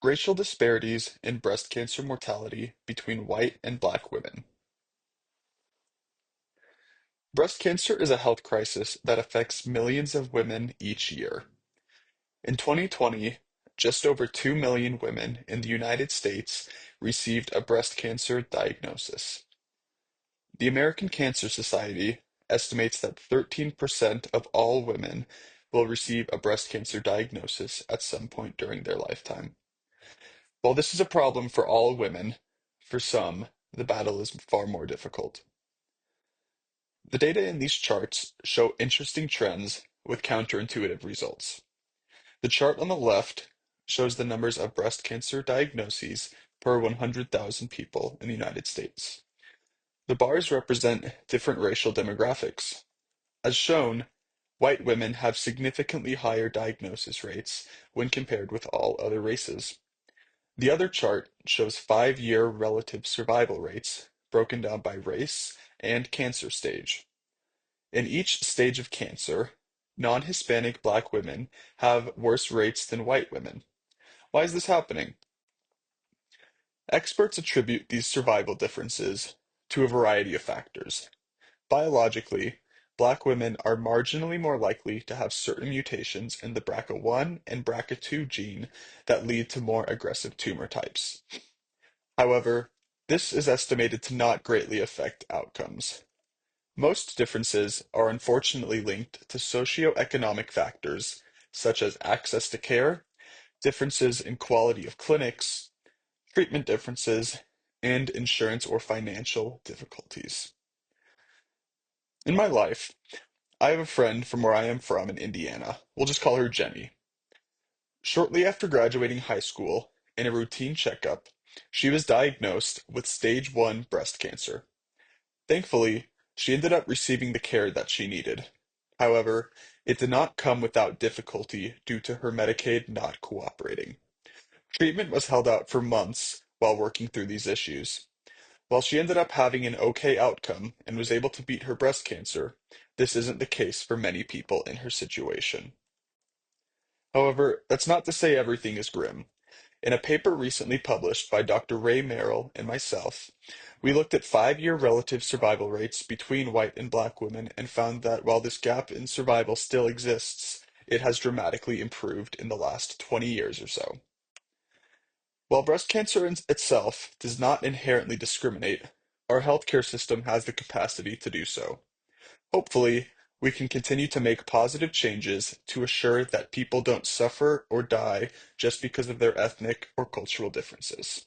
Racial disparities in breast cancer mortality between white and black women. Breast cancer is a health crisis that affects millions of women each year. In 2020, just over 2 million women in the United States received a breast cancer diagnosis. The American Cancer Society estimates that 13% of all women will receive a breast cancer diagnosis at some point during their lifetime. While this is a problem for all women, for some, the battle is far more difficult. The data in these charts show interesting trends with counterintuitive results. The chart on the left shows the numbers of breast cancer diagnoses per 100,000 people in the United States. The bars represent different racial demographics. As shown, white women have significantly higher diagnosis rates when compared with all other races. The other chart shows 5-year relative survival rates broken down by race and cancer stage. In each stage of cancer, non-Hispanic black women have worse rates than white women. Why is this happening? Experts attribute these survival differences to a variety of factors. Biologically, black women are marginally more likely to have certain mutations in the BRCA1 and BRCA2 gene that lead to more aggressive tumor types. However, this is estimated to not greatly affect outcomes. Most differences are unfortunately linked to socioeconomic factors such as access to care, differences in quality of clinics, treatment differences, and insurance or financial difficulties. In my life, I have a friend from where I am from in Indiana. We'll just call her Jenny. Shortly after graduating high school, in a routine checkup, she was diagnosed with stage 1 breast cancer. Thankfully, she ended up receiving the care that she needed. However, it did not come without difficulty due to her Medicaid not cooperating. Treatment was held out for months while working through these issues. While she ended up having an okay outcome and was able to beat her breast cancer, this isn't the case for many people in her situation. However, that's not to say everything is grim. In a paper recently published by Dr. Ray Merrill and myself, we looked at 5-year relative survival rates between white and black women and found that while this gap in survival still exists, it has dramatically improved in the last 20 years or so. While breast cancer itself does not inherently discriminate, our healthcare system has the capacity to do so. Hopefully, we can continue to make positive changes to assure that people don't suffer or die just because of their ethnic or cultural differences.